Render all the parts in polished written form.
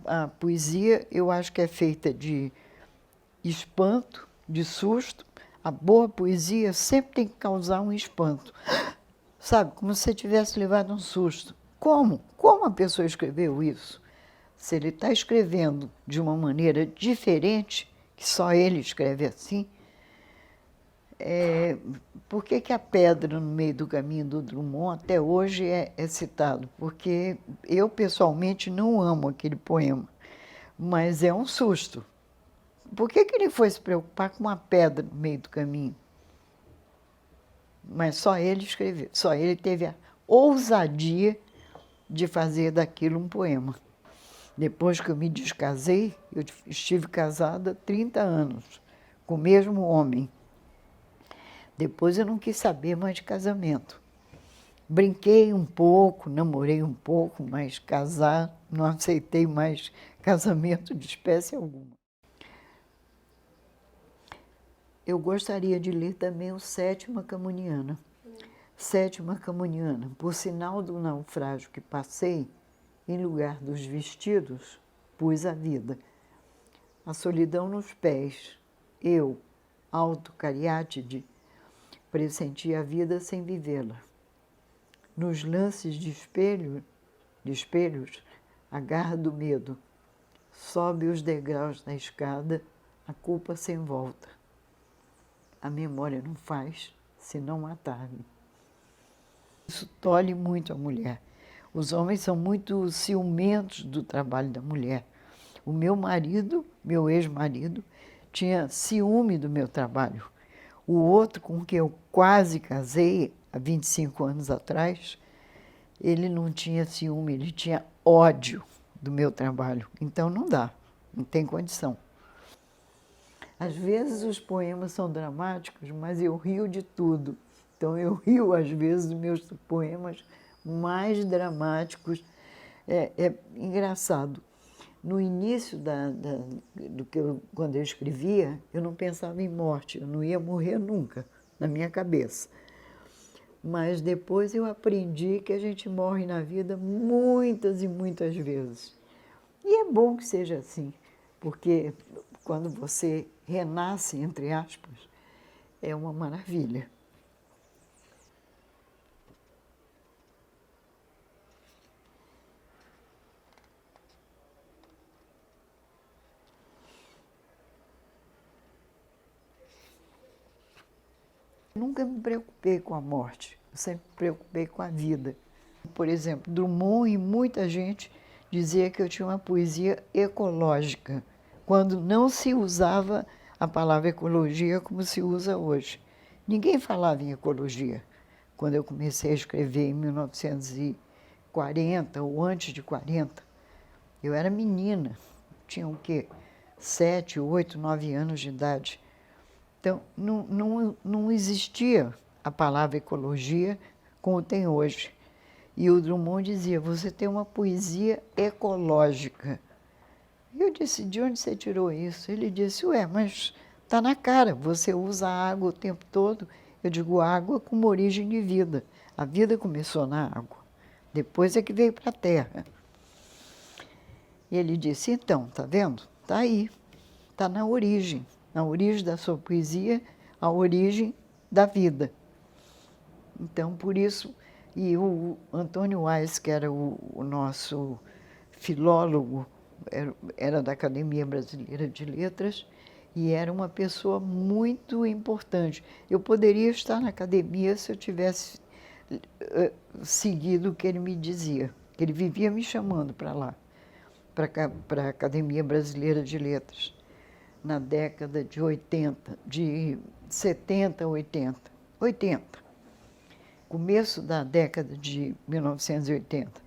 a poesia, eu acho que é feita de espanto, de susto. A boa poesia sempre tem que causar um espanto. Sabe, como se você tivesse levado um susto. Como? Como a pessoa escreveu isso? Se ele está escrevendo de uma maneira diferente, que só ele escreve assim, por que que a pedra no meio do caminho do Drummond até hoje é citado? Porque eu, pessoalmente, não amo aquele poema, mas é um susto. Por que que ele foi se preocupar com uma pedra no meio do caminho? Mas só ele escreveu, só ele teve a ousadia de fazer daquilo um poema. Depois que eu me descasei, eu estive casada 30 anos com o mesmo homem. Depois eu não quis saber mais de casamento. Brinquei um pouco, namorei um pouco, mas casar, não aceitei mais casamento de espécie alguma. Eu gostaria de ler também o Sétima Camuniana. Sétima Camuniana, por sinal do naufrágio que passei, em lugar dos vestidos, pus a vida. A solidão nos pés, eu, alto cariátide, pressenti a vida sem vivê-la. Nos lances de espelhos, a garra do medo. Sobe os degraus da escada, a culpa sem volta. A memória não faz senão matar-me. Isso tolhe muito a mulher. Os homens são muito ciumentos do trabalho da mulher. O meu marido, meu ex-marido, tinha ciúme do meu trabalho. O outro com quem eu quase casei, há 25 anos atrás, ele não tinha ciúme, ele tinha ódio do meu trabalho. Então não dá, não tem condição. Às vezes os poemas são dramáticos, mas eu rio de tudo. Então eu rio, às vezes, dos meus poemas mais dramáticos. É engraçado. No início quando eu escrevia, eu não pensava em morte, eu não ia morrer nunca, na minha cabeça. Mas depois eu aprendi que a gente morre na vida muitas e muitas vezes. E é bom que seja assim, porque quando você renasce, entre aspas, é uma maravilha. Nunca me preocupei com a morte, eu sempre me preocupei com a vida. Por exemplo, Drummond e muita gente dizia que eu tinha uma poesia ecológica, quando não se usava a palavra ecologia como se usa hoje. Ninguém falava em ecologia quando eu comecei a escrever em 1940 ou antes de 40. Eu era menina, tinha o quê? 7, 8, 9 anos de idade. Então, não existia a palavra ecologia como tem hoje. E o Drummond dizia, você tem uma poesia ecológica. E eu disse, de onde você tirou isso? Ele disse, ué, mas está na cara, você usa água o tempo todo. Eu digo, água como origem de vida. A vida começou na água, depois é que veio para a terra. E ele disse, então, está vendo? Está aí, está na origem da sua poesia, a origem da vida. Então, por isso, e o Antônio Weiss, que era o nosso filólogo, era da Academia Brasileira de Letras, e era uma pessoa muito importante. Eu poderia estar na academia se eu tivesse seguido o que ele me dizia. Ele vivia me chamando para lá, para a Academia Brasileira de Letras, na década de 80, de 70 a 80. Começo da década de 1980.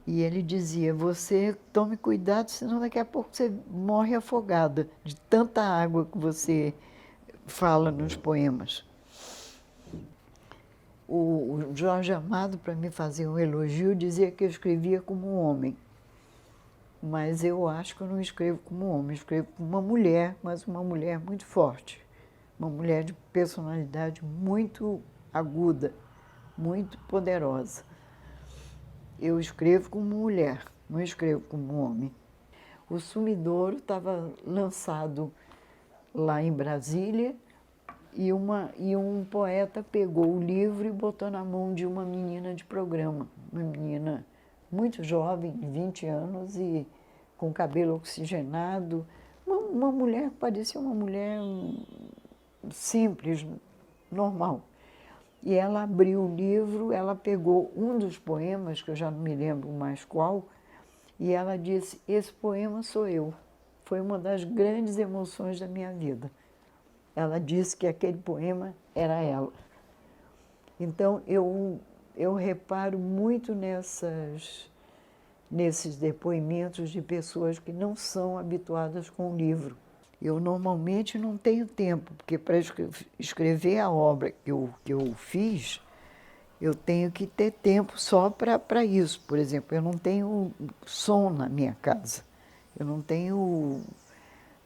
E ele dizia, você tome cuidado, senão daqui a pouco você morre afogada de tanta água que você fala nos poemas. O Jorge Amado, para me fazer um elogio, dizia que eu escrevia como um homem. Mas eu acho que eu não escrevo como um homem, eu escrevo como uma mulher, mas uma mulher muito forte. Uma mulher de personalidade muito aguda, muito poderosa. Eu escrevo como mulher, não escrevo como homem. O Sumidouro estava lançado lá em Brasília e um poeta pegou o livro e botou na mão de uma menina de programa, uma menina muito jovem, de 20 anos, e com cabelo oxigenado, uma mulher que parecia uma mulher simples, normal. E ela abriu o livro, ela pegou um dos poemas, que eu já não me lembro mais qual, e ela disse: esse poema sou eu. Foi uma das grandes emoções da minha vida. Ela disse que aquele poema era ela. Então, eu reparo muito nesses depoimentos de pessoas que não são habituadas com o livro. Eu normalmente não tenho tempo, porque para escrever a obra que eu fiz, eu tenho que ter tempo só para isso. Por exemplo, eu não tenho som na minha casa, eu não tenho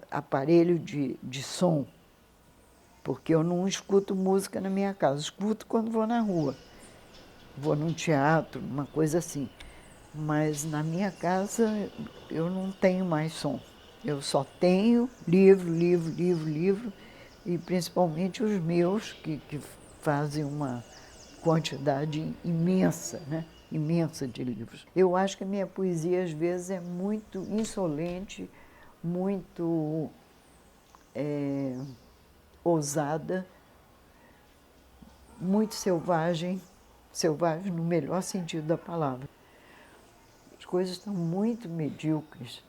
aparelho de som, porque eu não escuto música na minha casa, escuto quando vou na rua, vou num teatro, uma coisa assim. Mas na minha casa eu não tenho mais som. Eu só tenho livro, livro, livro, livro, e principalmente os meus, que fazem uma quantidade imensa, né? Imensa de livros. Eu acho que a minha poesia, às vezes, é muito insolente, muito ousada, muito selvagem, selvagem no melhor sentido da palavra. As coisas estão muito medíocres.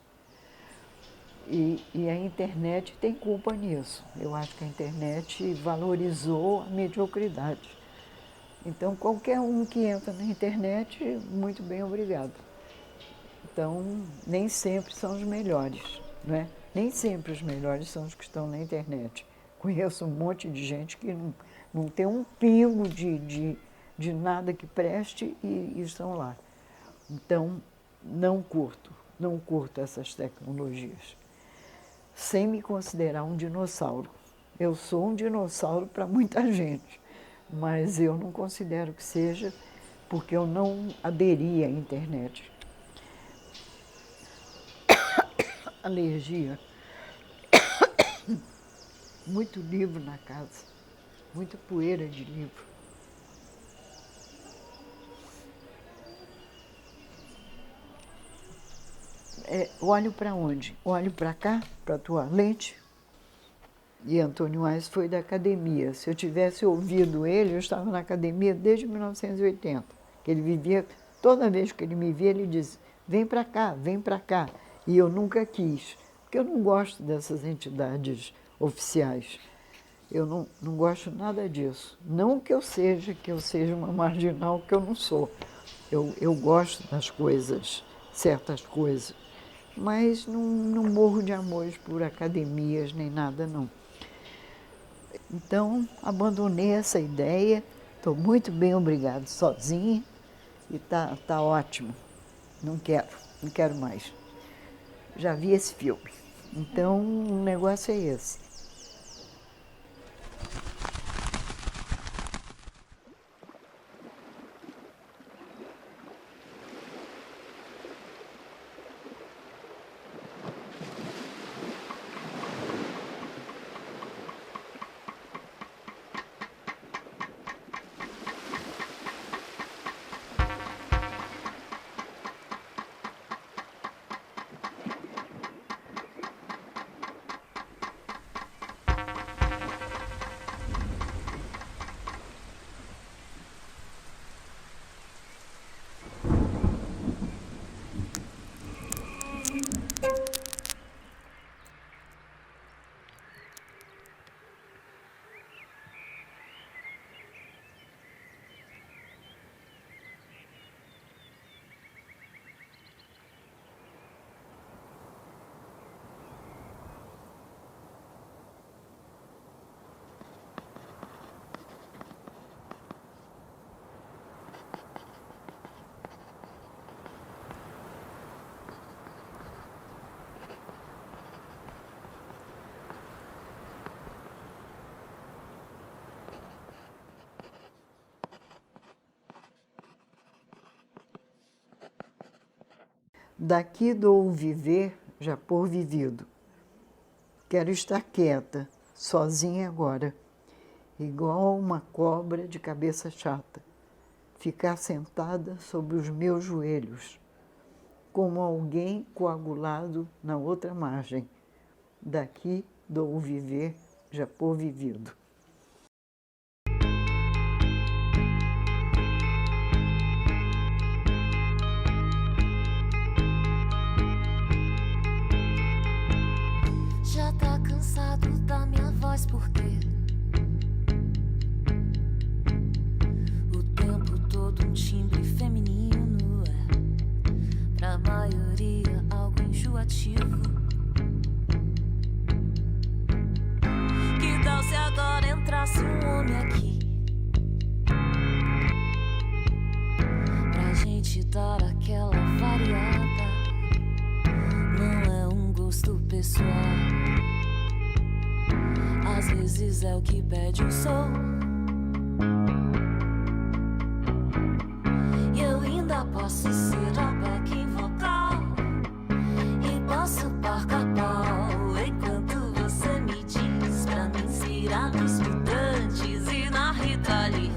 E a internet tem culpa nisso. Eu acho que a internet valorizou a mediocridade. Então, qualquer um que entra na internet, muito bem, obrigado. Então, nem sempre são os melhores, não é? Nem sempre os melhores são os que estão na internet. Conheço um monte de gente que não tem um pingo de nada que preste e estão lá. Então, não curto essas tecnologias. Sem me considerar um dinossauro. Eu sou um dinossauro para muita gente, mas eu não considero que seja, porque eu não aderi à internet. Alergia. Muito livro na casa, muita poeira de livro. Olho para onde? Olho para cá, para a tua lente. E Antônio Aires foi da academia. Se eu tivesse ouvido ele, eu estava na academia desde 1980. Que ele vivia, toda vez que ele me via, ele dizia: vem para cá, vem para cá. E eu nunca quis, porque eu não gosto dessas entidades oficiais. Eu não gosto nada disso. Não que eu seja uma marginal, que eu não sou. Eu gosto das coisas, certas coisas, mas não morro de amores por academias nem nada, não. Então, abandonei essa ideia, estou muito bem, obrigado, sozinha, e tá ótimo. Não quero mais. Já vi esse filme. Então, o negócio é esse. Daqui do viver, já por vivido. Quero estar quieta, sozinha agora, igual uma cobra de cabeça chata, ficar sentada sobre os meus joelhos, como alguém coagulado na outra margem. Daqui dou o viver já por vivido. Já tá cansado da minha voz, porque o tempo todo um timbre feminino é, pra maioria, algo enjoativo. Que tal se agora entrasse um homem aqui, pra gente dar aquela variada? Não é um gosto pessoal, às vezes é o que pede o sol. E eu ainda posso ser a backing vocal, e posso parcar pau enquanto você me diz pra me inspirar nos mutantes e na Rita Lee.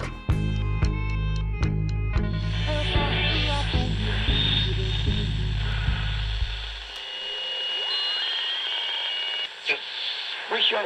Puxa